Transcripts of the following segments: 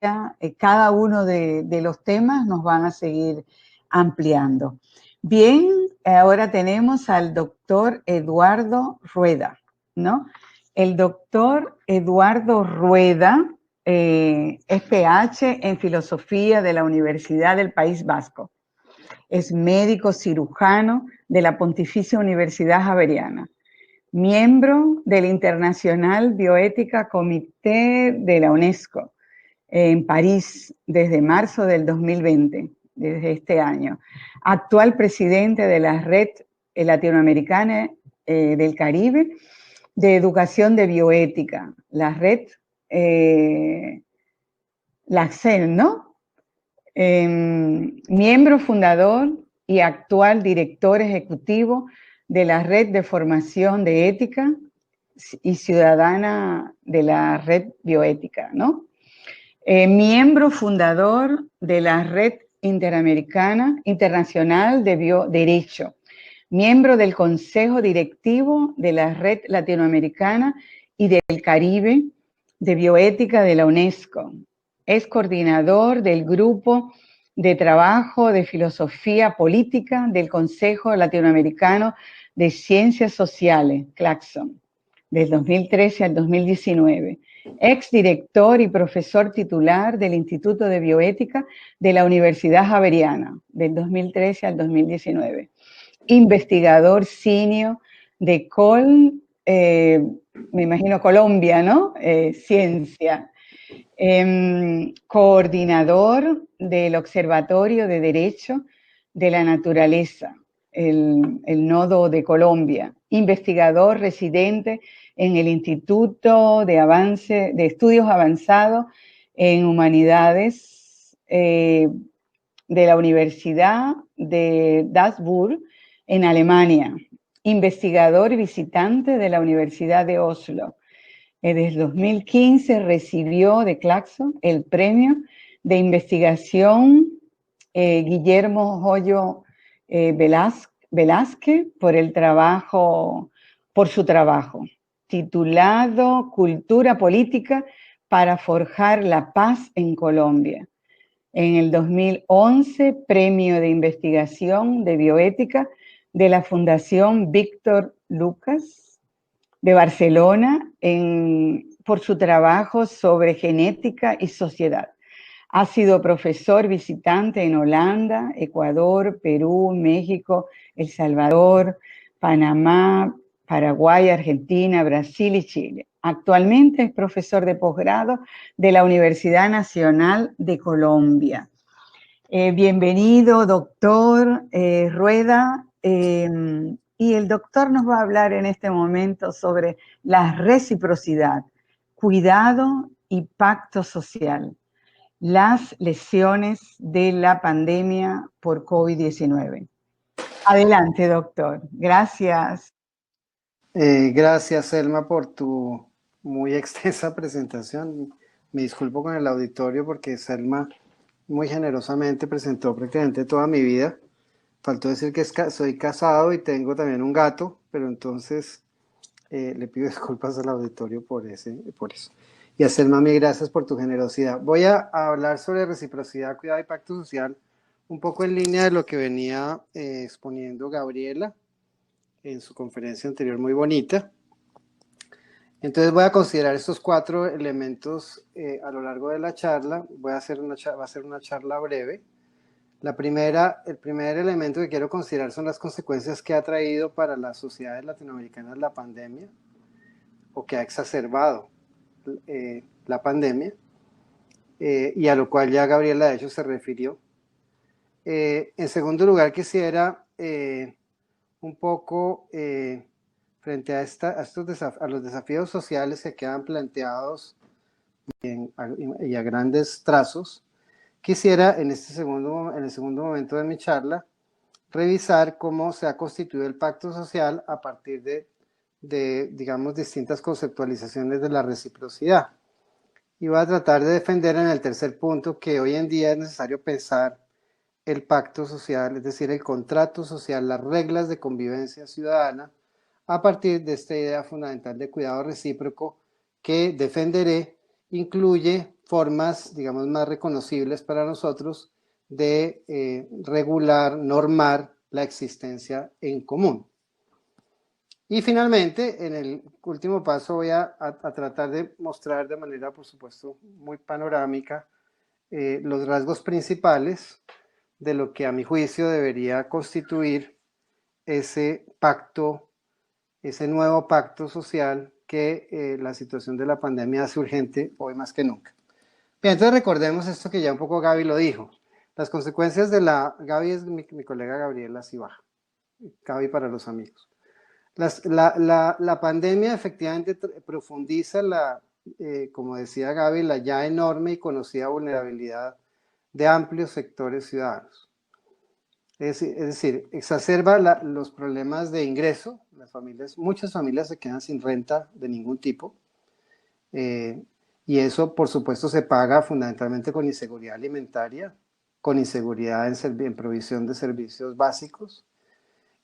cada uno de los temas nos van a seguir ampliando. Bien, ahora tenemos al doctor Eduardo Rueda, ¿no? El doctor Eduardo Rueda es PH en Filosofía de la Universidad del País Vasco. Es médico cirujano de la Pontificia Universidad Javeriana, miembro del Internacional Bioética Comité de la UNESCO en París desde marzo del 2020, desde este año. Actual presidente de la Red Latinoamericana del Caribe de Educación de Bioética, la red, la CEL, ¿no? Miembro fundador y actual director ejecutivo de la Red de Formación de Ética y Ciudadana de la Red Bioética, ¿no? Miembro fundador de la Red Internacional de Bioderecho, miembro del Consejo Directivo de la Red Latinoamericana y del Caribe de Bioética de la UNESCO. Es coordinador del Grupo de Trabajo de Filosofía Política del Consejo Latinoamericano de Ciencias Sociales, CLACSON, del 2013 al 2019. Exdirector y profesor titular del Instituto de Bioética de la Universidad Javeriana, del 2013 al 2019. Investigador senior de me imagino Colombia, ¿no? Ciencia. Coordinador del Observatorio de Derecho de la Naturaleza, el Nodo de Colombia. Investigador residente en el Instituto de Estudios Avanzados en Humanidades de la Universidad de Duisburg, en Alemania. Investigador visitante de la Universidad de Oslo. Desde 2015 recibió de Claxon el premio de investigación Guillermo Joyo Velázquez por su trabajo, titulado Cultura Política para forjar la paz en Colombia. En el 2011, premio de investigación de bioética de la Fundación Víctor Lucas de Barcelona por su trabajo sobre genética y sociedad. Ha sido profesor visitante en Holanda, Ecuador, Perú, México, El Salvador, Panamá, Paraguay, Argentina, Brasil y Chile. Actualmente es profesor de posgrado de la Universidad Nacional de Colombia. Bienvenido, doctor Rueda. Y el doctor nos va a hablar en este momento sobre la reciprocidad, cuidado y pacto social, las lesiones de la pandemia por COVID-19. Adelante, doctor. Gracias. Gracias, Selma, por tu muy extensa presentación. Me disculpo con el auditorio porque Selma muy generosamente presentó prácticamente toda mi vida. Faltó decir que soy casado y tengo también un gato, pero entonces le pido disculpas al auditorio por eso. Y a Selma, mil gracias por tu generosidad. Voy a hablar sobre reciprocidad, cuidado y pacto social, un poco en línea de lo que venía exponiendo Gabriela en su conferencia anterior, muy bonita. Entonces voy a considerar estos 4 elementos a lo largo de la charla. Va a ser una charla breve. El primer elemento que quiero considerar son las consecuencias que ha traído para las sociedades latinoamericanas la pandemia, o que ha exacerbado la pandemia, y a lo cual ya Gabriela de hecho se refirió. En segundo lugar, quisiera un poco frente a los desafíos sociales que quedan planteados y a grandes trazos, quisiera en el segundo momento de mi charla revisar cómo se ha constituido el pacto social a partir de digamos, distintas conceptualizaciones de la reciprocidad. Y voy a tratar de defender en el tercer punto que hoy en día es necesario pensar el pacto social, es decir, el contrato social, las reglas de convivencia ciudadana, a partir de esta idea fundamental de cuidado recíproco que defenderé incluye formas, digamos, más reconocibles para nosotros de regular, normar la existencia en común. Y finalmente, en el último paso voy a tratar de mostrar de manera, por supuesto, muy panorámica los rasgos principales de lo que a mi juicio debería constituir ese pacto, ese nuevo pacto social que la situación de la pandemia hace urgente hoy más que nunca. Bien, entonces recordemos esto que ya un poco Gaby lo dijo. Las consecuencias de Gaby es mi colega Gabriela Cibaja. Gaby para los amigos. La pandemia efectivamente profundiza como decía Gaby, la ya enorme y conocida vulnerabilidad de amplios sectores ciudadanos. Es decir, exacerba los problemas de ingreso. Muchas familias se quedan sin renta de ningún tipo. Y eso, por supuesto, se paga fundamentalmente con inseguridad alimentaria, con inseguridad en provisión de servicios básicos.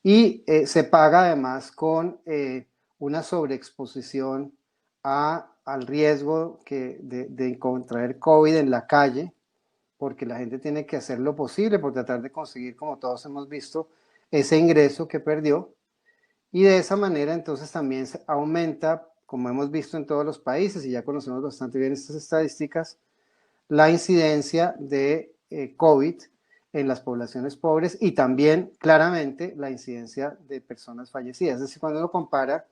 Y se paga además con una sobreexposición al riesgo de contraer COVID en la calle, porque la gente tiene que hacer lo posible por tratar de conseguir, como todos hemos visto, ese ingreso que perdió. Y de esa manera entonces también se aumenta, como hemos visto en todos los países, y ya conocemos bastante bien estas estadísticas, la incidencia de COVID en las poblaciones pobres y también claramente la incidencia de personas fallecidas. Es decir, cuando uno compara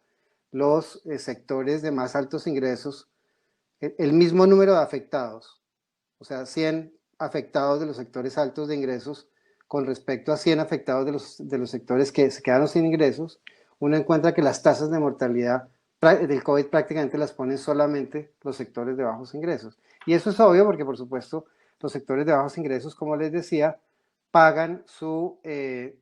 los sectores de más altos ingresos, el mismo número de afectados, o sea, 100 afectados de los sectores altos de ingresos con respecto a 100 afectados de los sectores que se quedaron sin ingresos, uno encuentra que las tasas de mortalidad del COVID prácticamente las ponen solamente los sectores de bajos ingresos. Y eso es obvio porque, por supuesto, los sectores de bajos ingresos, como les decía, pagan su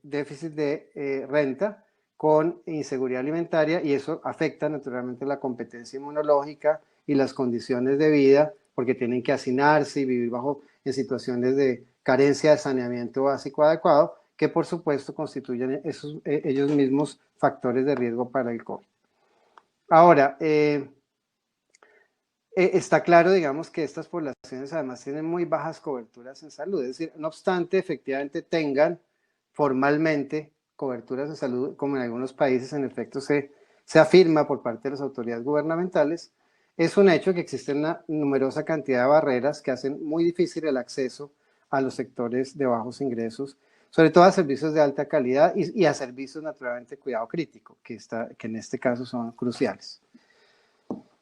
déficit de renta con inseguridad alimentaria y eso afecta naturalmente la competencia inmunológica y las condiciones de vida porque tienen que hacinarse y vivir en situaciones de carencia de saneamiento básico adecuado que por supuesto constituyen ellos mismos factores de riesgo para el COVID. Ahora, está claro, digamos, que estas poblaciones además tienen muy bajas coberturas en salud, es decir, no obstante, efectivamente tengan formalmente coberturas en salud, como en algunos países en efecto se afirma por parte de las autoridades gubernamentales, es un hecho que existe una numerosa cantidad de barreras que hacen muy difícil el acceso a los sectores de bajos ingresos, sobre todo a servicios de alta calidad y a servicios naturalmente de cuidado crítico, que en este caso son cruciales.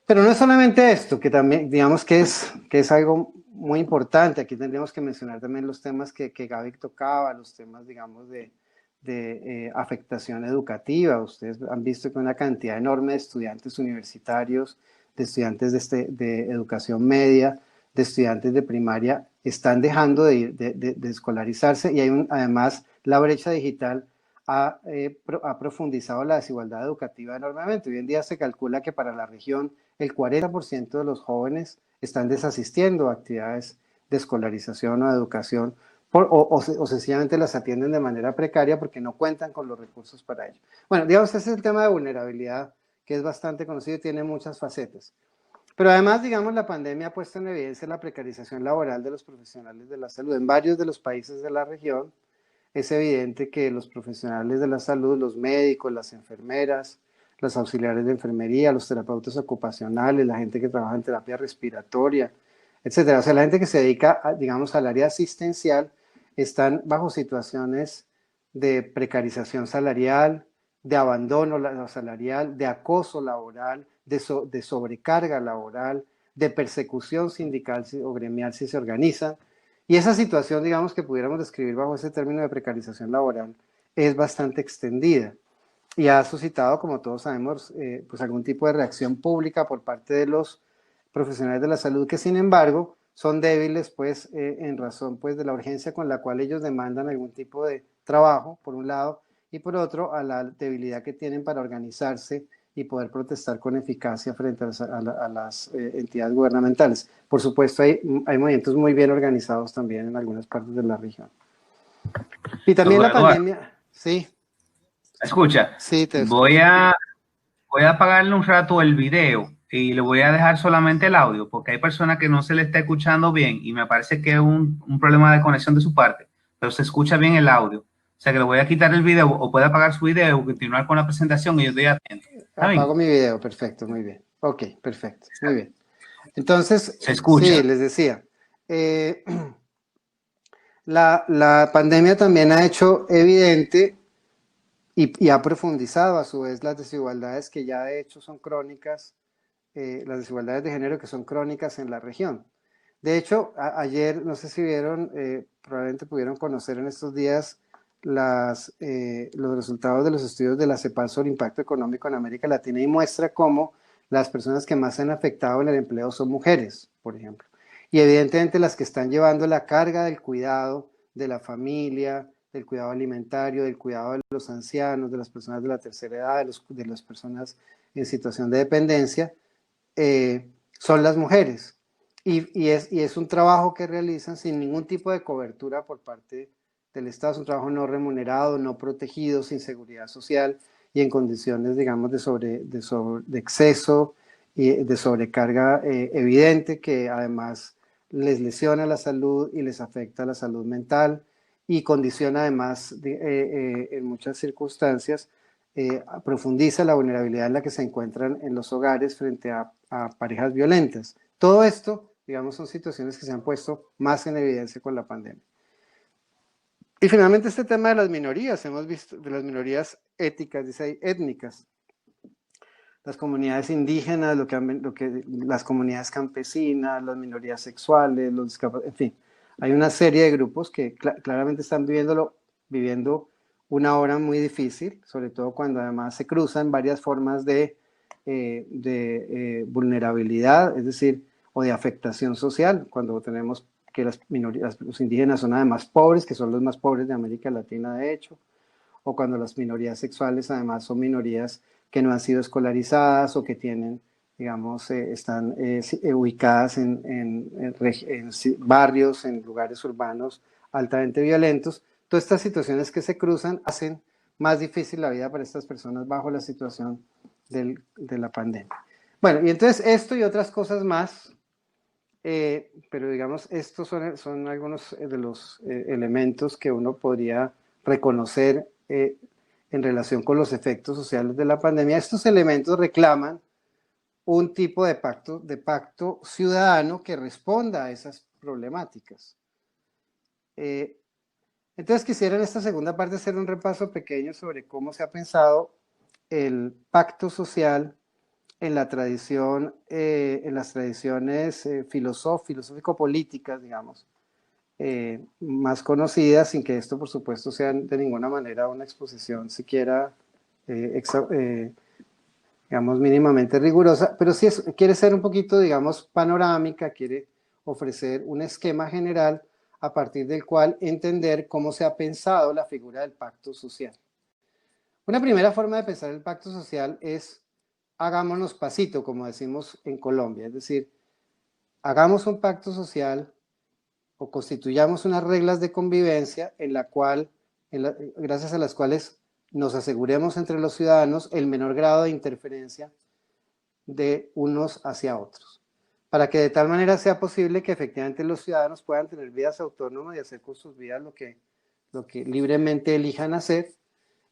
Pero no es solamente esto, que también, digamos que es algo muy importante. Aquí tendríamos que mencionar también los temas que Gaby tocaba, los temas, digamos, de afectación educativa. Ustedes han visto que una cantidad enorme de estudiantes universitarios, de estudiantes de educación media, de estudiantes de primaria, están dejando de escolarizarse y hay además la brecha digital ha profundizado la desigualdad educativa enormemente. Hoy en día se calcula que para la región el 40% de los jóvenes están desasistiendo a actividades de escolarización o de educación o sencillamente las atienden de manera precaria porque no cuentan con los recursos para ello. Bueno, digamos, ese es el tema de vulnerabilidad que es bastante conocido y tiene muchas facetas. Pero además, digamos, la pandemia ha puesto en evidencia la precarización laboral de los profesionales de la salud. En varios de los países de la región es evidente que los profesionales de la salud, los médicos, las enfermeras, los auxiliares de enfermería, los terapeutas ocupacionales, la gente que trabaja en terapia respiratoria, etcétera. O sea, la gente que se dedica, digamos, al área asistencial, están bajo situaciones de precarización salarial, de abandono salarial, de acoso laboral, de sobrecarga laboral, de persecución sindical o gremial si se organizan. Y esa situación, digamos, que pudiéramos describir bajo ese término de precarización laboral, es bastante extendida y ha suscitado, como todos sabemos, pues algún tipo de reacción pública por parte de los profesionales de la salud que, sin embargo, son débiles, pues, en razón, pues, de la urgencia con la cual ellos demandan algún tipo de trabajo, por un lado, y por otro, a la debilidad que tienen para organizarse y poder protestar con eficacia frente a las entidades gubernamentales. Por supuesto, hay movimientos muy bien organizados también en algunas partes de la región. Y también la pandemia, sí. Escucha, Sí, te voy a apagarle un rato el video y le voy a dejar solamente el audio porque hay personas que no se le está escuchando bien y me parece que es un problema de conexión de su parte, pero se escucha bien el audio. O sea que le voy a quitar el video o puede apagar su video o continuar con la presentación y yo estoy atento. ¿Está bien? Apago mi video, perfecto, muy bien. Ok, perfecto, muy bien. Entonces, Se escucha. sí, les decía, eh, la pandemia también ha hecho evidente y ha profundizado a su vez las desigualdades que ya de hecho son crónicas, las desigualdades de género que son crónicas en la región. De hecho, ayer, no sé si vieron, probablemente pudieron conocer en estos días los resultados de los estudios de la CEPAL sobre impacto económico en América Latina y muestra cómo las personas que más se han afectado en el empleo son mujeres, por ejemplo. Y evidentemente las que están llevando la carga del cuidado de la familia, del cuidado alimentario, del cuidado de los ancianos, de las personas de la tercera edad, de las personas en situación de dependencia, son las mujeres. Y es un trabajo que realizan sin ningún tipo de cobertura por parte del Estado. Es un trabajo no remunerado, no protegido, sin seguridad social y en condiciones, digamos, de exceso y de sobrecarga evidente que además les lesiona la salud y les afecta la salud mental y condiciona además en muchas circunstancias profundiza la vulnerabilidad en la que se encuentran en los hogares frente a parejas violentas. Todo esto, digamos, son situaciones que se han puesto más en evidencia con la pandemia. Y finalmente este tema de las minorías, hemos visto de las minorías étnicas, dice ahí, étnicas, las comunidades indígenas, las comunidades campesinas, las minorías sexuales, en fin, hay una serie de grupos que claramente están viviendo una hora muy difícil, sobre todo cuando además se cruzan varias formas de vulnerabilidad, es decir, o de afectación social, cuando tenemos que las minorías, los indígenas son además pobres, que son los más pobres de América Latina de hecho, o cuando las minorías sexuales además son minorías que no han sido escolarizadas o que tienen, digamos, están ubicadas en barrios, en lugares urbanos altamente violentos. Todas estas situaciones que se cruzan hacen más difícil la vida para estas personas bajo la situación de la pandemia. Bueno, y entonces esto y otras cosas más, pero digamos, estos son algunos de los elementos que uno podría reconocer en relación con los efectos sociales de la pandemia. Estos elementos reclaman un tipo de pacto ciudadano que responda a esas problemáticas. Entonces quisiera en esta segunda parte hacer un repaso pequeño sobre cómo se ha pensado el pacto social en la tradición, en las tradiciones filosófico-políticas, digamos, más conocidas, sin que esto, por supuesto, sea de ninguna manera una exposición siquiera, digamos, mínimamente rigurosa, pero sí quiere ser un poquito, digamos, panorámica, quiere ofrecer un esquema general a partir del cual entender cómo se ha pensado la figura del pacto social. Una primera forma de pensar el pacto social es hagámonos pasito, como decimos en Colombia, es decir, hagamos un pacto social o constituyamos unas reglas de convivencia gracias a las cuales nos aseguremos entre los ciudadanos el menor grado de interferencia de unos hacia otros, para que de tal manera sea posible que efectivamente los ciudadanos puedan tener vidas autónomas y hacer con sus vidas lo que libremente elijan hacer.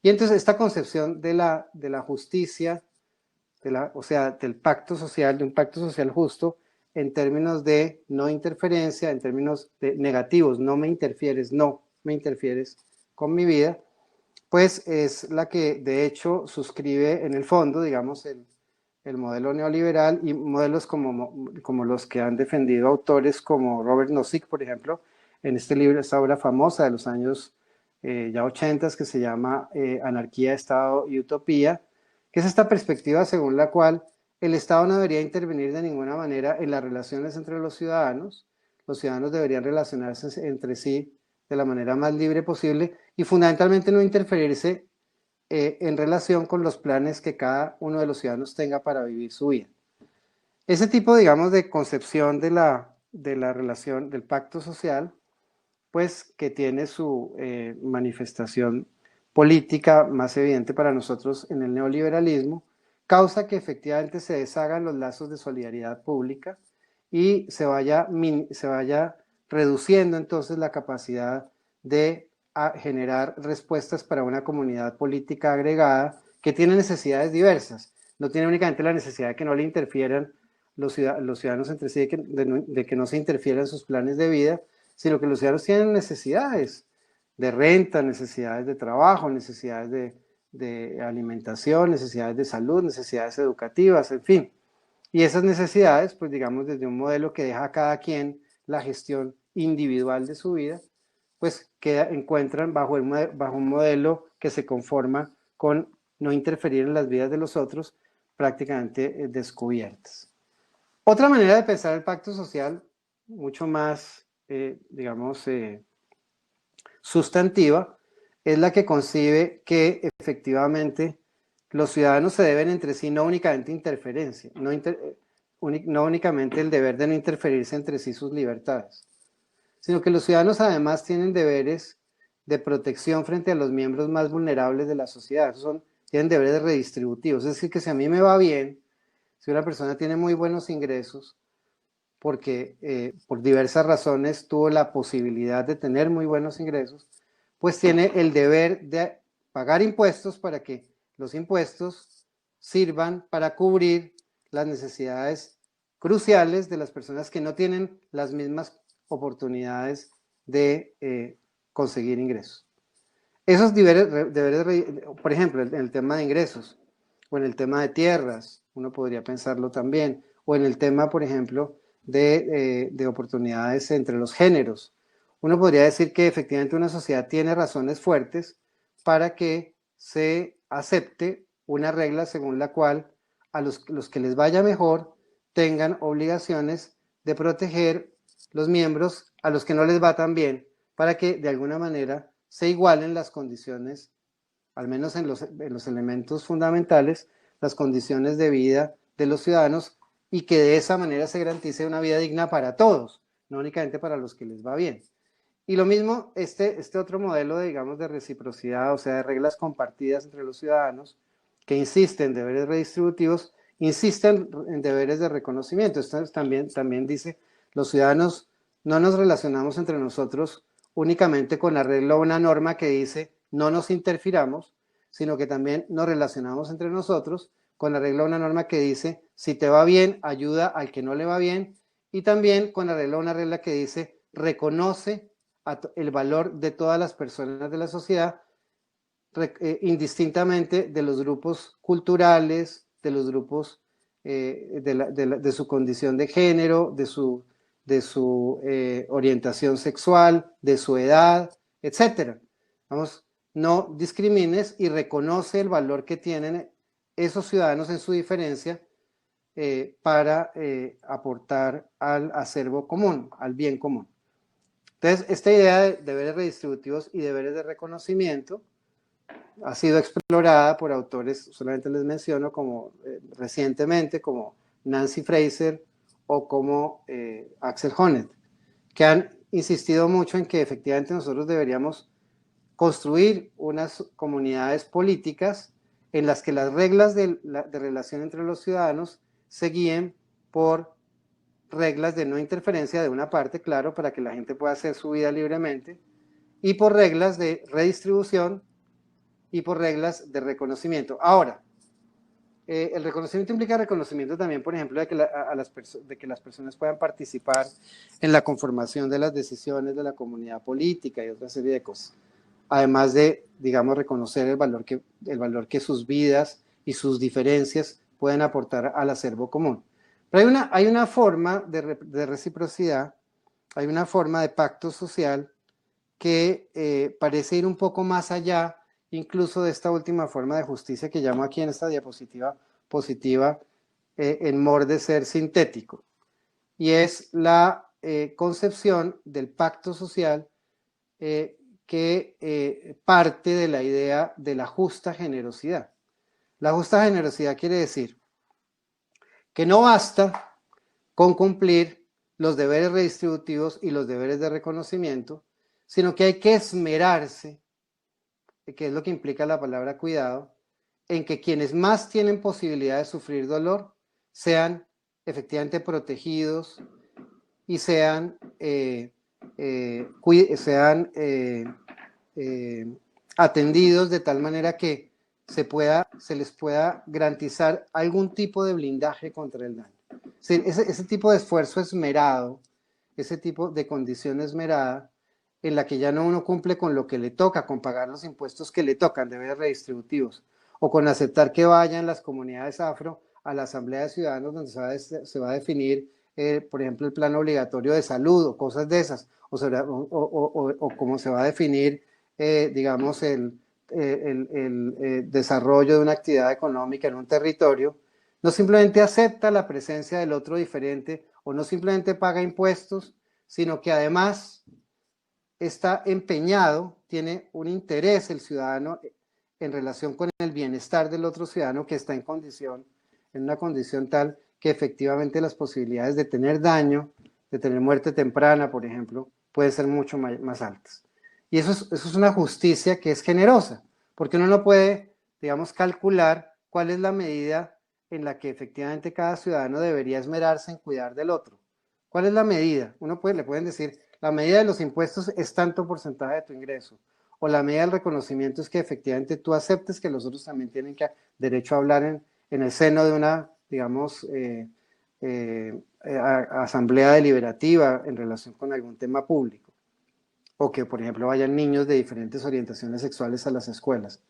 Y entonces esta concepción de la justicia, o sea, del pacto social, de un pacto social justo, en términos de no interferencia, en términos de negativos, no me interfieres con mi vida, pues es la que de hecho suscribe en el fondo, digamos, el modelo neoliberal y modelos como los que han defendido autores como Robert Nozick, por ejemplo, en este libro, esta obra famosa de los años ya 80 que se llama Anarquía, Estado y Utopía, que es esta perspectiva según la cual el Estado no debería intervenir de ninguna manera en las relaciones entre los ciudadanos deberían relacionarse entre sí de la manera más libre posible y fundamentalmente no interferirse en relación con los planes que cada uno de los ciudadanos tenga para vivir su vida. Ese tipo, digamos, de concepción de la relación, del pacto social, pues que tiene su manifestación política más evidente para nosotros en el neoliberalismo, causa que efectivamente se deshagan los lazos de solidaridad pública y se vaya reduciendo entonces la capacidad de generar respuestas para una comunidad política agregada que tiene necesidades diversas. No tiene únicamente la necesidad de que no le interfieran los ciudadanos entre sí, de que no se interfieran sus planes de vida, sino que los ciudadanos tienen necesidades de renta, necesidades de trabajo, necesidades de alimentación, necesidades de salud, necesidades educativas, en fin. Y esas necesidades, pues digamos, desde un modelo que deja a cada quien la gestión individual de su vida, pues encuentran bajo un modelo que se conforma con no interferir en las vidas de los otros, prácticamente descubiertas. Otra manera de pensar el pacto social, mucho más, sustantiva, es la que concibe que efectivamente los ciudadanos se deben entre sí no únicamente interferencia, no únicamente el deber de no interferirse entre sí sus libertades, sino que los ciudadanos además tienen deberes de protección frente a los miembros más vulnerables de la sociedad. Tienen deberes redistributivos, es decir, que si a mí me va bien, si una persona tiene muy buenos ingresos, porque por diversas razones tuvo la posibilidad de tener muy buenos ingresos, pues tiene el deber de pagar impuestos para que los impuestos sirvan para cubrir las necesidades cruciales de las personas que no tienen las mismas oportunidades de conseguir ingresos. Esos deberes, por ejemplo, en el tema de ingresos, o en el tema de tierras, uno podría pensarlo también, o en el tema, por ejemplo, de oportunidades entre los géneros. Uno podría decir que efectivamente una sociedad tiene razones fuertes para que se acepte una regla según la cual a los que les vaya mejor tengan obligaciones de proteger los miembros a los que no les va tan bien, para que de alguna manera se igualen las condiciones, al menos en los elementos fundamentales, las condiciones de vida de los ciudadanos, y que de esa manera se garantice una vida digna para todos, no únicamente para los que les va bien. Y lo mismo, este otro modelo, digamos, de reciprocidad, o sea, de reglas compartidas entre los ciudadanos, que insisten en deberes redistributivos, insisten en deberes de reconocimiento. Esto también dice, los ciudadanos no nos relacionamos entre nosotros únicamente con la regla o una norma que dice no nos interfiramos, sino que también nos relacionamos entre nosotros con la regla o una norma que dice si te va bien, ayuda al que no le va bien, y también con la regla o una regla que dice reconoce el valor de todas las personas de la sociedad, indistintamente de los grupos culturales, de los grupos de su condición de género, de su orientación sexual, de su edad, etc. Vamos, no discrimines y reconoce el valor que tienen esos ciudadanos en su diferencia para aportar al acervo común, al bien común. Entonces, esta idea de deberes redistributivos y deberes de reconocimiento ha sido explorada por autores, solamente les menciono, como recientemente, como Nancy Fraser o como Axel Honneth, que han insistido mucho en que efectivamente nosotros deberíamos construir unas comunidades políticas en las que las reglas de relación entre los ciudadanos se guíen por reglas de no interferencia de una parte, claro, para que la gente pueda hacer su vida libremente, y por reglas de redistribución y por reglas de reconocimiento. Ahora, el reconocimiento implica reconocimiento también, por ejemplo, de que las personas puedan participar en la conformación de las decisiones de la comunidad política y otra serie de cosas. Además de, digamos, reconocer el valor que sus vidas y sus diferencias pueden aportar al acervo común. Pero hay una forma de reciprocidad, hay una forma de pacto social que parece ir un poco más allá incluso de esta última forma de justicia que llamo aquí en esta diapositiva positiva en mor de ser sintético, y es la concepción del pacto social que parte de la idea de la justa generosidad. La justa generosidad quiere decir que no basta con cumplir los deberes redistributivos y los deberes de reconocimiento, sino que hay que esmerarse, que es lo que implica la palabra cuidado, en que quienes más tienen posibilidad de sufrir dolor sean efectivamente protegidos y sean atendidos de tal manera que se les pueda garantizar algún tipo de blindaje contra el daño. Sí, ese tipo de esfuerzo esmerado, ese tipo de condición esmerada, en la que ya no uno cumple con lo que le toca, con pagar los impuestos que le tocan, deberes redistributivos, o con aceptar que vayan las comunidades afro a la Asamblea de Ciudadanos donde se va a definir, por ejemplo, el plan obligatorio de salud o cosas de esas, o cómo se va a definir, digamos, el desarrollo de una actividad económica en un territorio. No simplemente acepta la presencia del otro diferente o no simplemente paga impuestos, sino que además está empeñado, tiene un interés el ciudadano en relación con el bienestar del otro ciudadano que está en una condición tal que efectivamente las posibilidades de tener daño, de tener muerte temprana, por ejemplo, pueden ser mucho más altas. Y eso es una justicia que es generosa, porque uno no puede, digamos, calcular cuál es la medida en la que efectivamente cada ciudadano debería esmerarse en cuidar del otro. ¿Cuál es la medida? Le pueden decir, la medida de los impuestos es tanto porcentaje de tu ingreso, o la medida del reconocimiento es que efectivamente tú aceptes que los otros también tienen derecho a hablar en el seno de una, digamos, asamblea deliberativa en relación con algún tema público, o que, por ejemplo, vayan niños de diferentes orientaciones sexuales a las escuelas.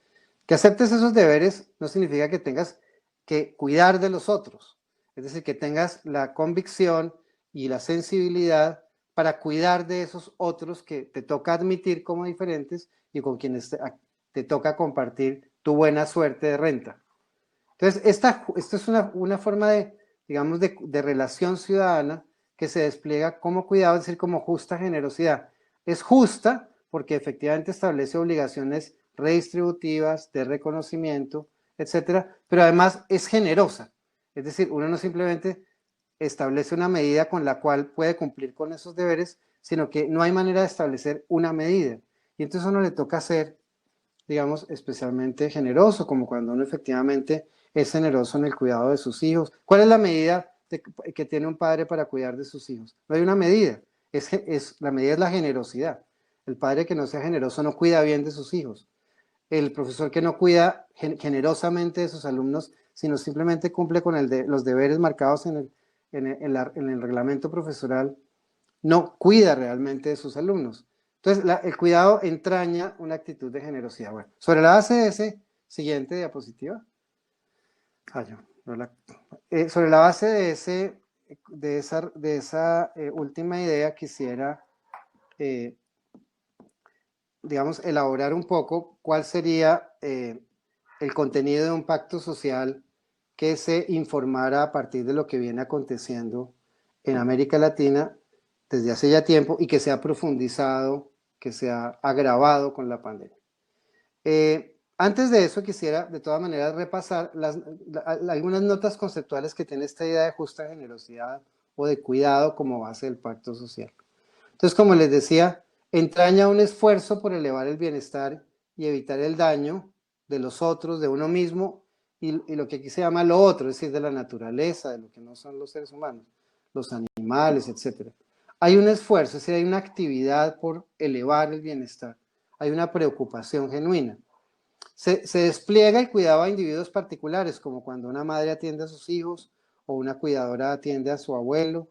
Que aceptes esos deberes no significa que tengas que cuidar de los otros, es decir, que tengas la convicción y la sensibilidad para cuidar de esos otros que te toca admitir como diferentes y con quienes te toca compartir tu buena suerte de renta. Entonces, esto es una forma de, digamos, de relación ciudadana que se despliega como cuidado, es decir, como justa generosidad. Es justa porque efectivamente establece obligaciones redistributivas, de reconocimiento, etcétera, pero además es generosa. Es decir, uno no simplemente establece una medida con la cual puede cumplir con esos deberes, sino que no hay manera de establecer una medida. Y entonces a uno le toca ser, digamos, especialmente generoso, como cuando uno efectivamente es generoso en el cuidado de sus hijos. ¿Cuál es la medida que tiene un padre para cuidar de sus hijos? No hay una medida, la medida es la generosidad. El padre que no sea generoso no cuida bien de sus hijos. El profesor que no cuida generosamente de sus alumnos, sino simplemente cumple con los deberes marcados en el reglamento profesoral, no cuida realmente de sus alumnos. Entonces, el cuidado entraña una actitud de generosidad. Bueno, sobre la base de ese siguiente diapositiva, sobre la base de esa última idea, quisiera, digamos, elaborar un poco cuál sería el contenido de un pacto social que se informara a partir de lo que viene aconteciendo en América Latina desde hace ya tiempo y que se ha profundizado, que se ha agravado con la pandemia. Antes de eso quisiera de todas maneras repasar algunas notas conceptuales que tiene esta idea de justa generosidad o de cuidado como base del pacto social. Entonces, como les decía, entraña un esfuerzo por elevar el bienestar y evitar el daño de los otros, de uno mismo y lo que aquí se llama lo otro, es decir, de la naturaleza, de lo que no son los seres humanos, los animales, etc. Hay un esfuerzo, es decir, hay una actividad por elevar el bienestar, hay una preocupación genuina. Se despliega el cuidado a individuos particulares, como cuando una madre atiende a sus hijos, o una cuidadora atiende a su abuelo,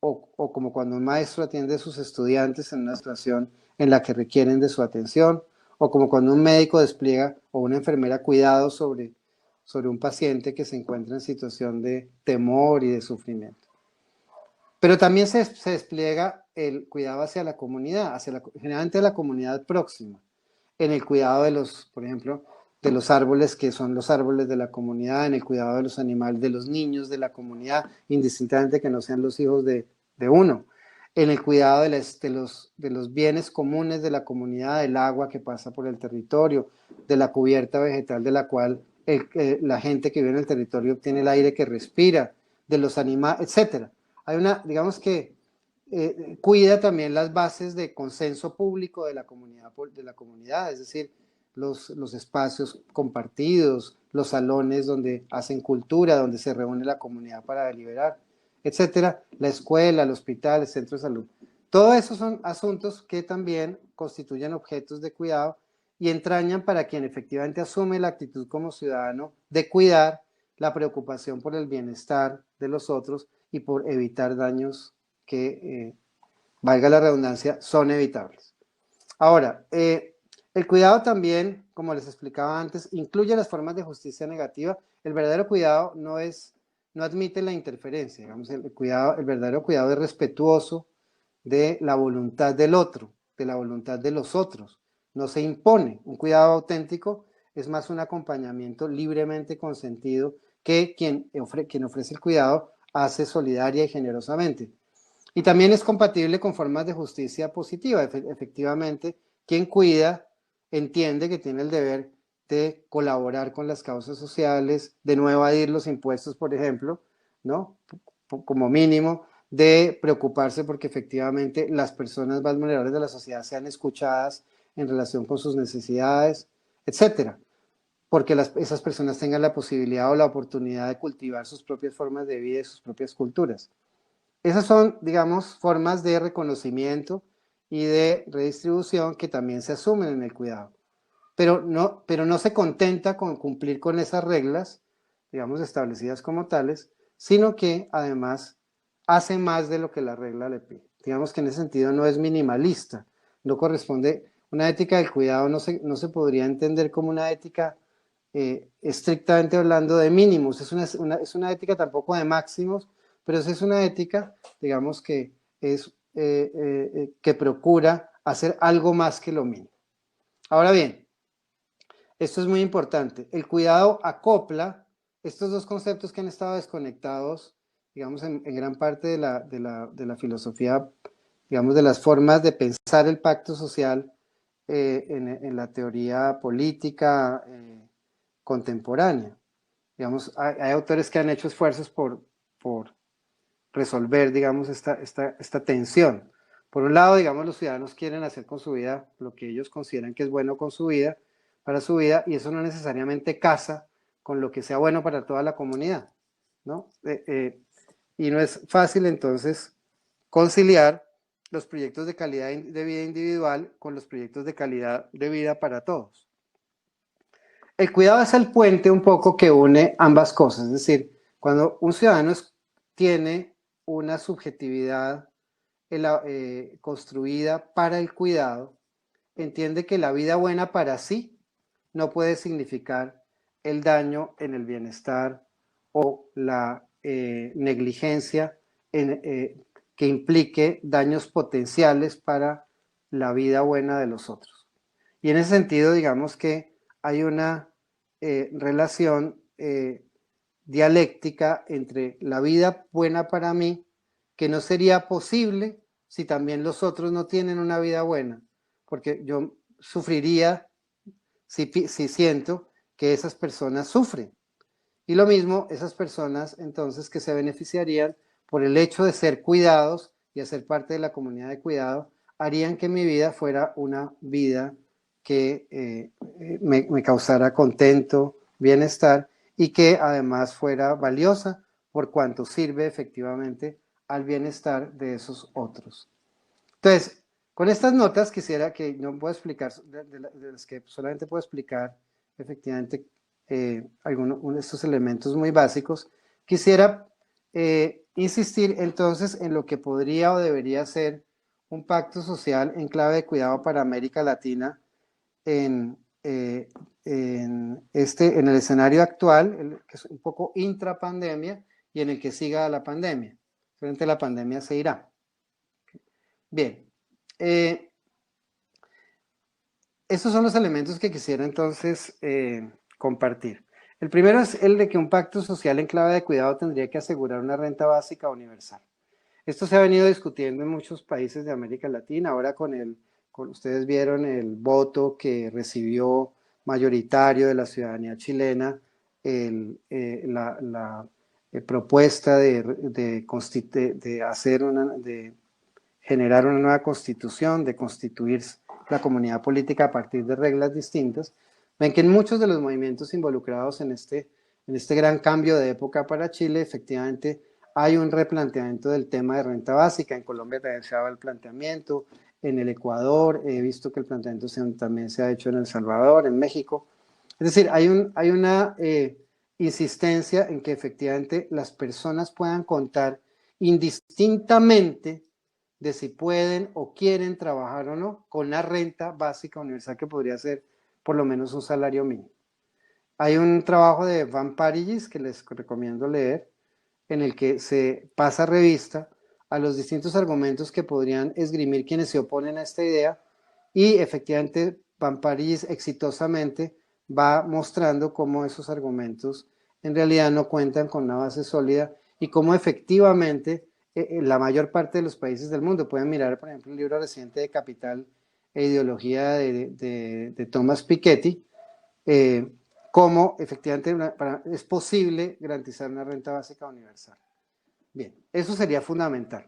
o como cuando un maestro atiende a sus estudiantes en una situación en la que requieren de su atención, o como cuando un médico despliega, o una enfermera cuidado sobre un paciente que se encuentra en situación de temor y de sufrimiento. Pero también se despliega el cuidado hacia la comunidad, generalmente la comunidad próxima, en el cuidado de por ejemplo, de los árboles que son los árboles de la comunidad, en el cuidado de los animales, de los niños de la comunidad, indistintamente que no sean los hijos de uno, en el cuidado de los bienes comunes de la comunidad, del agua que pasa por el territorio, de la cubierta vegetal de la cual la gente que vive en el territorio obtiene el aire que respira, de los animales, etc. Hay digamos que cuida también las bases de consenso público de la comunidad, es decir, los espacios compartidos, los salones donde hacen cultura, donde se reúne la comunidad para deliberar, etcétera, la escuela, el hospital, el centro de salud. Todo eso son asuntos que también constituyen objetos de cuidado y entrañan para quien efectivamente asume la actitud como ciudadano de cuidar, la preocupación por el bienestar de los otros y por evitar daños que, valga la redundancia, son evitables. Ahora, el cuidado también, como les explicaba antes, incluye las formas de justicia negativa. El verdadero cuidado no admite la interferencia. Digamos, el verdadero cuidado es respetuoso de la voluntad del otro, de la voluntad de los otros. No se impone. Un cuidado auténtico es más un acompañamiento libremente consentido que quien ofrece el cuidado hace solidaria y generosamente. Y también es compatible con formas de justicia positiva. Efectivamente, quien cuida entiende que tiene el deber de colaborar con las causas sociales, de no evadir los impuestos, por ejemplo, ¿no? Como mínimo, de preocuparse porque efectivamente las personas más vulnerables de la sociedad sean escuchadas en relación con sus necesidades, etcétera, porque esas personas tengan la posibilidad o la oportunidad de cultivar sus propias formas de vida y sus propias culturas. Esas son, digamos, formas de reconocimiento y de redistribución que también se asumen en el cuidado. Pero no se contenta con cumplir con esas reglas, digamos, establecidas como tales, sino que además hace más de lo que la regla le pide. Digamos que en ese sentido no es minimalista, no corresponde, una ética del cuidado no se podría entender como una ética estrictamente hablando de mínimos, es una ética tampoco de máximos, pero es una ética, digamos, que que procura hacer algo más que lo mínimo. Ahora bien, esto es muy importante. El cuidado acopla estos dos conceptos que han estado desconectados, digamos, en gran parte de la filosofía, digamos, de las formas de pensar el pacto social en la teoría política contemporánea. Digamos, hay autores que han hecho esfuerzos por resolver, digamos, esta tensión. Por un lado, digamos, los ciudadanos quieren hacer con su vida lo que ellos consideran que es bueno con su vida, para su vida, y eso no necesariamente casa con lo que sea bueno para toda la comunidad, ¿no? Y no es fácil, entonces, conciliar los proyectos de calidad de vida individual con los proyectos de calidad de vida para todos. El cuidado es el puente un poco que une ambas cosas, es decir, cuando un ciudadano tiene una subjetividad construida para el cuidado, entiende que la vida buena para sí no puede significar el daño en el bienestar o la negligencia que implique daños potenciales para la vida buena de los otros. Y en ese sentido, digamos que hay una relación dialéctica entre la vida buena para mí, que no sería posible si también los otros no tienen una vida buena, porque yo sufriría si siento que esas personas sufren. Y lo mismo, esas personas entonces que se beneficiarían por el hecho de ser cuidados y hacer parte de la comunidad de cuidado, harían que mi vida fuera una vida que me causara contento, bienestar y que además fuera valiosa por cuanto sirve efectivamente al bienestar de esos otros. Entonces, con estas notas quisiera que no puedo explicar, de las que solamente puedo explicar efectivamente algunos de estos elementos muy básicos, quisiera insistir entonces en lo que podría o debería ser un pacto social en clave de cuidado para América Latina en el escenario actual, que es un poco intrapandemia, y en el que siga la pandemia. Frente a la pandemia se irá. Bien. Estos son los elementos que quisiera entonces compartir. El primero es el de que un pacto social en clave de cuidado tendría que asegurar una renta básica universal. Esto se ha venido discutiendo en muchos países de América Latina. Ahora ustedes vieron el voto que recibió mayoritario de la ciudadanía chilena, la propuesta de generar una nueva constitución, de constituir la comunidad política a partir de reglas distintas. Ven que en muchos de los movimientos involucrados en este gran cambio de época para Chile, efectivamente hay un replanteamiento del tema de renta básica. En Colombia también se ha dado el planteamiento, en el Ecuador he visto que el planteamiento también se ha hecho en El Salvador, en México. Es decir, hay una insistencia en que efectivamente las personas puedan contar indistintamente de si pueden o quieren trabajar o no, con una renta básica universal que podría ser por lo menos un salario mínimo. Hay un trabajo de Van Parijs que les recomiendo leer, en el que se pasa revista a los distintos argumentos que podrían esgrimir quienes se oponen a esta idea, y efectivamente Van Parijs exitosamente va mostrando cómo esos argumentos en realidad no cuentan con una base sólida y cómo efectivamente la mayor parte de los países del mundo, pueden mirar por ejemplo el libro reciente de Capital e Ideología de Thomas Piketty, cómo efectivamente es posible garantizar una renta básica universal. Bien, eso sería fundamental.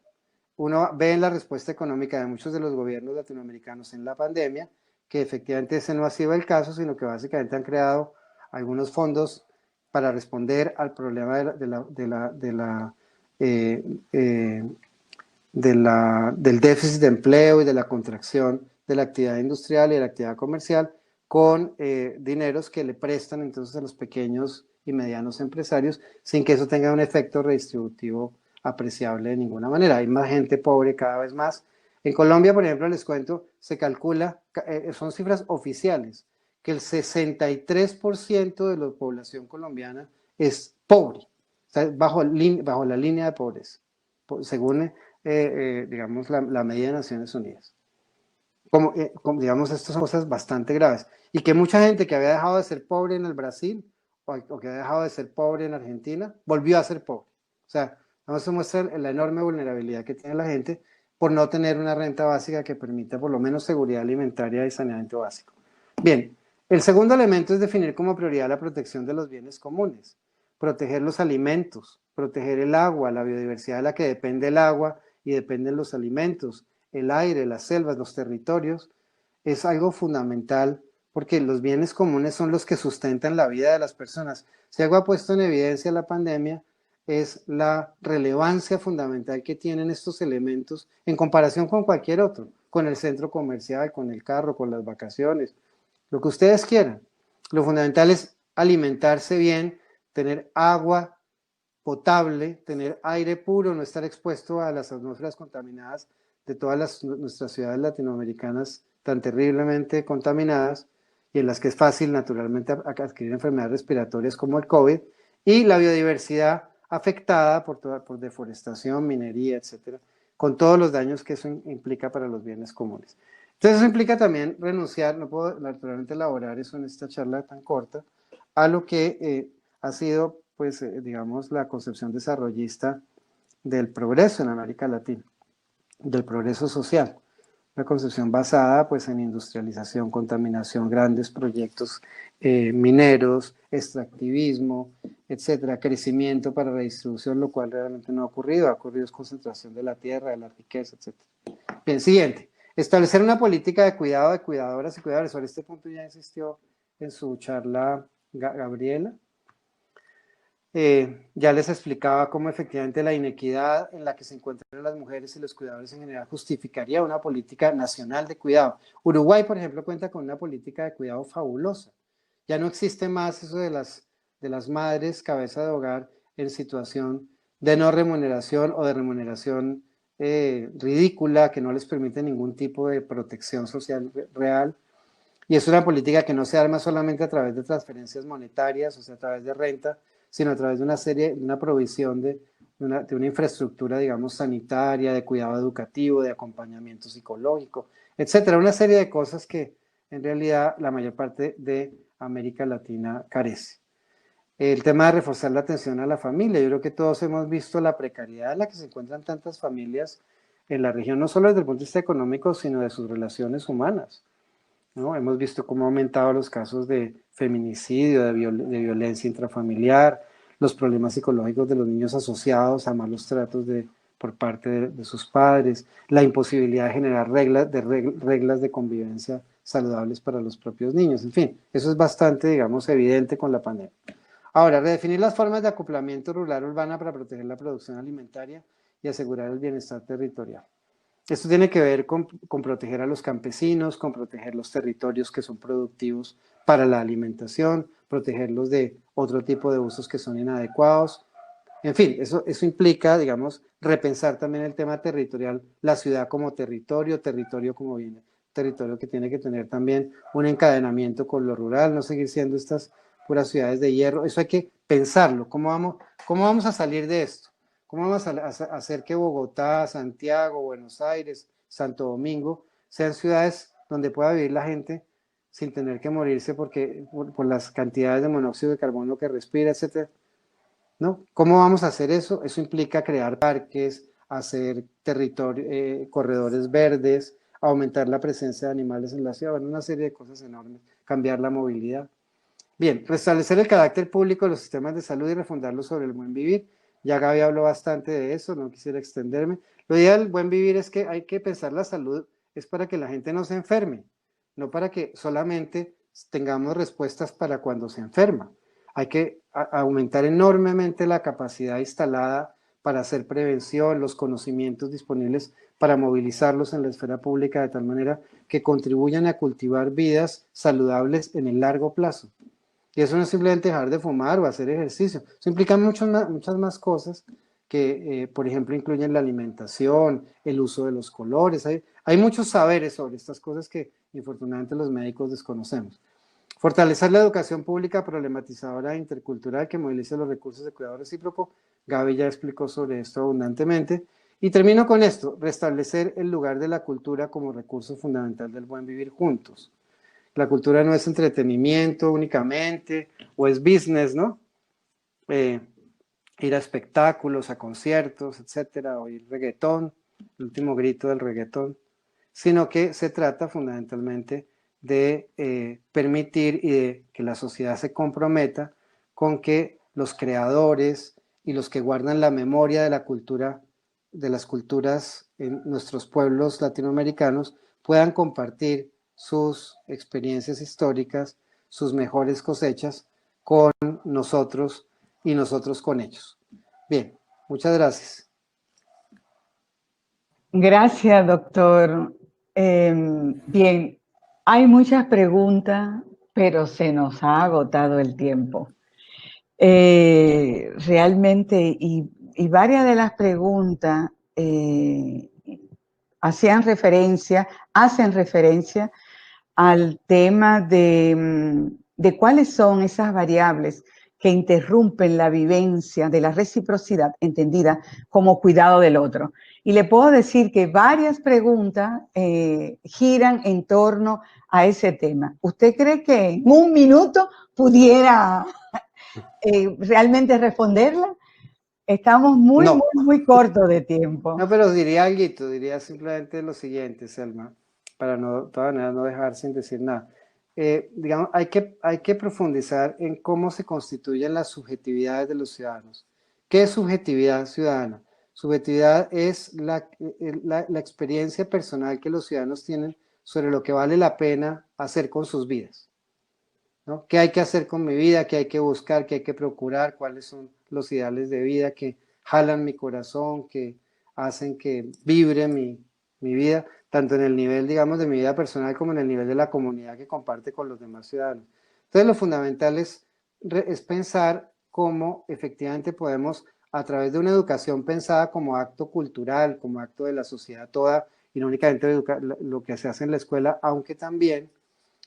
Uno ve en la respuesta económica de muchos de los gobiernos latinoamericanos en la pandemia que efectivamente ese no ha sido el caso, sino que básicamente han creado algunos fondos para responder al problema del déficit de empleo y de la contracción de la actividad industrial y de la actividad comercial, con dineros que le prestan entonces a los pequeños y medianos empresarios, sin que eso tenga un efecto redistributivo apreciable de ninguna manera. Hay más gente pobre cada vez más. En Colombia, por ejemplo, les cuento, se calcula, son cifras oficiales, que el 63% de la población colombiana es pobre, o sea, bajo la línea de pobreza, según digamos la medida de Naciones Unidas. Como, digamos, estas son cosas bastante graves. Y que mucha gente que había dejado de ser pobre en el Brasil o que había dejado de ser pobre en Argentina, volvió a ser pobre. O sea, vamos a mostrar la enorme vulnerabilidad que tiene la gente por no tener una renta básica que permita por lo menos seguridad alimentaria y saneamiento básico. Bien, el segundo elemento es definir como prioridad la protección de los bienes comunes. Proteger los alimentos, proteger el agua, la biodiversidad de la que depende el agua y dependen los alimentos, el aire, las selvas, los territorios, es algo fundamental porque los bienes comunes son los que sustentan la vida de las personas. Si algo ha puesto en evidencia la pandemia es la relevancia fundamental que tienen estos elementos en comparación con cualquier otro, con el centro comercial, con el carro, con las vacaciones, lo que ustedes quieran. Lo fundamental es alimentarse bien, tener agua potable, tener aire puro, no estar expuesto a las atmósferas contaminadas de todas nuestras ciudades latinoamericanas tan terriblemente contaminadas y en las que es fácil naturalmente adquirir enfermedades respiratorias como el COVID, y la biodiversidad afectada por deforestación, minería, etcétera, con todos los daños que eso implica para los bienes comunes. Entonces eso implica también renunciar, no puedo naturalmente elaborar eso en esta charla tan corta, a lo que ha sido, pues, digamos, la concepción desarrollista del progreso en América Latina, del progreso social. Una concepción basada, pues, en industrialización, contaminación, grandes proyectos mineros, extractivismo, etcétera, crecimiento para redistribución, lo cual realmente no ha ocurrido es concentración de la tierra, de la riqueza, etcétera. Bien, siguiente. Establecer una política de cuidado de cuidadoras y cuidadores. Sobre este punto ya insistió en su charla Gabriela. Ya les explicaba cómo efectivamente la inequidad en la que se encuentran las mujeres y los cuidadores en general justificaría una política nacional de cuidado. Uruguay, por ejemplo, cuenta con una política de cuidado fabulosa. Ya no existe más eso de las madres cabeza de hogar en situación de no remuneración o de remuneración ridícula que no les permite ningún tipo de protección social real. Y es una política que no se arma solamente a través de transferencias monetarias, o sea, a través de renta, sino a través de una provisión de una infraestructura, digamos, sanitaria, de cuidado educativo, de acompañamiento psicológico, etcétera. Una serie de cosas que en realidad la mayor parte de América Latina carece. El tema de reforzar la atención a la familia. Yo creo que todos hemos visto la precariedad en la que se encuentran tantas familias en la región, no solo desde el punto de vista económico, sino de sus relaciones humanas, ¿no? Hemos visto cómo han aumentado los casos de feminicidio, de violencia intrafamiliar, los problemas psicológicos de los niños asociados a malos tratos de por parte de sus padres, la imposibilidad de generar reglas de convivencia saludables para los propios niños. En fin, eso es bastante, digamos, evidente con la pandemia. Ahora, redefinir las formas de acoplamiento rural-urbana para proteger la producción alimentaria y asegurar el bienestar territorial. Esto tiene que ver con proteger a los campesinos, con proteger los territorios que son productivos para la alimentación, protegerlos de otro tipo de usos que son inadecuados. En fin, eso implica, digamos, repensar también el tema territorial, la ciudad como territorio como bien, territorio que tiene que tener también un encadenamiento con lo rural, no seguir siendo estas puras ciudades de hierro. Eso hay que pensarlo. ¿Cómo vamos a salir de esto? ¿Cómo vamos a hacer que Bogotá, Santiago, Buenos Aires, Santo Domingo sean ciudades donde pueda vivir la gente sin tener que morirse por las cantidades de monóxido de carbono que respira, etcétera? ¿No? ¿Cómo vamos a hacer eso? Eso implica crear parques, hacer corredores verdes, aumentar la presencia de animales en la ciudad, bueno, una serie de cosas enormes, cambiar la movilidad. Bien, restablecer el carácter público de los sistemas de salud y refundarlos sobre el buen vivir. Ya Gaby habló bastante de eso, no quisiera extenderme. Lo ideal del buen vivir es que hay que pensar la salud, es para que la gente no se enferme, no para que solamente tengamos respuestas para cuando se enferma. Hay que aumentar enormemente la capacidad instalada para hacer prevención, los conocimientos disponibles para movilizarlos en la esfera pública de tal manera que contribuyan a cultivar vidas saludables en el largo plazo. Y eso no es simplemente dejar de fumar o hacer ejercicio, eso implica muchas más cosas que, por ejemplo, incluyen la alimentación, el uso de los colores. Hay muchos saberes sobre estas cosas que, infortunadamente, los médicos desconocemos. Fortalecer la educación pública problematizadora e intercultural que movilice los recursos de cuidado recíproco. Gaby ya explicó sobre esto abundantemente. Y termino con esto, restablecer el lugar de la cultura como recurso fundamental del buen vivir juntos. La cultura no es entretenimiento únicamente, o es business, ¿no? Ir a espectáculos, a conciertos, etcétera, oír reggaetón, el último grito del reggaetón, sino que se trata fundamentalmente de permitir y de que la sociedad se comprometa con que los creadores y los que guardan la memoria de la cultura, de las culturas en nuestros pueblos latinoamericanos, puedan compartir sus experiencias históricas, sus mejores cosechas con nosotros y nosotros con ellos. Bien, muchas gracias. Gracias, doctor. Bien, hay muchas preguntas, pero se nos ha agotado el tiempo. Realmente, y varias de las preguntas hacen referencia al tema de cuáles son esas variables que interrumpen la vivencia de la reciprocidad, entendida como cuidado del otro. Y le puedo decir que varias preguntas giran en torno a ese tema. ¿Usted cree que en un minuto pudiera realmente responderla? Estamos muy cortos de tiempo. No, pero diría simplemente lo siguiente, Selma, para de todas maneras no dejar sin decir nada. Digamos, hay que profundizar en cómo se constituyen las subjetividades de los ciudadanos. ¿Qué es subjetividad ciudadana? Subjetividad es la experiencia personal que los ciudadanos tienen sobre lo que vale la pena hacer con sus vidas, ¿no? ¿Qué hay que hacer con mi vida? ¿Qué hay que buscar? ¿Qué hay que procurar? ¿Cuáles son los ideales de vida que jalan mi corazón, que hacen que vibre mi vida, tanto en el nivel, digamos, de mi vida personal como en el nivel de la comunidad que comparte con los demás ciudadanos? Entonces, lo fundamental es pensar cómo efectivamente podemos, a través de una educación pensada como acto cultural, como acto de la sociedad toda, y no únicamente lo que se hace en la escuela, aunque también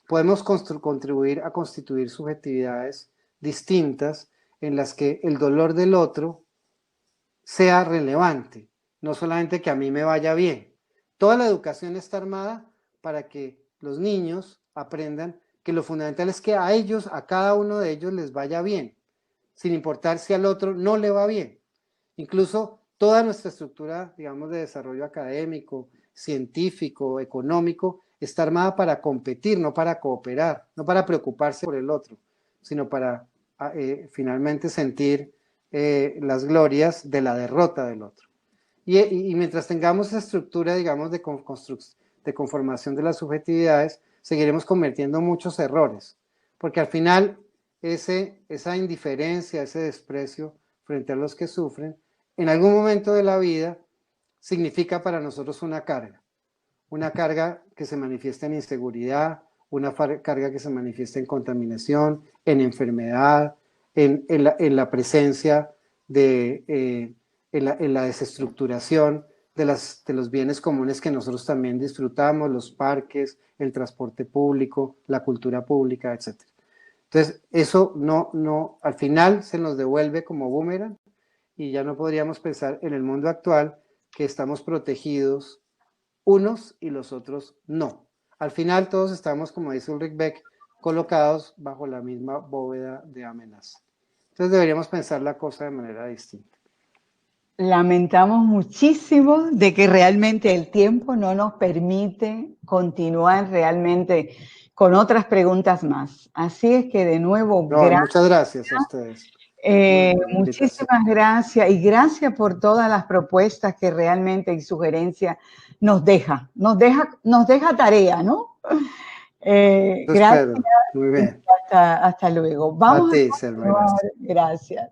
podemos contribuir a constituir subjetividades distintas en las que el dolor del otro sea relevante, no solamente que a mí me vaya bien. Toda la educación está armada para que los niños aprendan que lo fundamental es que a ellos, a cada uno de ellos les vaya bien, sin importar si al otro no le va bien. Incluso toda nuestra estructura, digamos, de desarrollo académico, científico, económico, está armada para competir, no para cooperar, no para preocuparse por el otro, sino para finalmente sentir las glorias de la derrota del otro. Y mientras tengamos esa estructura, digamos, de conformación de las subjetividades, seguiremos cometiendo muchos errores, porque al final esa indiferencia, ese desprecio frente a los que sufren, en algún momento de la vida significa para nosotros una carga que se manifiesta en inseguridad, una carga que se manifiesta en contaminación, en enfermedad, en la presencia en la desestructuración de los bienes comunes que nosotros también disfrutamos, los parques, el transporte público, la cultura pública, etc. Entonces, eso al final se nos devuelve como boomerang y ya no podríamos pensar en el mundo actual que estamos protegidos unos y los otros no. Al final todos estamos, como dice Ulrich Beck, colocados bajo la misma bóveda de amenaza. Entonces deberíamos pensar la cosa de manera distinta. Lamentamos muchísimo de que realmente el tiempo no nos permite continuar realmente con otras preguntas más. Así es que de nuevo, muchas gracias a ustedes. Muchísimas gracias y gracias por todas las propuestas que realmente y sugerencias nos deja tarea, ¿no? Gracias. Muy bien. Hasta luego. Vamos a ti, Selma, gracias.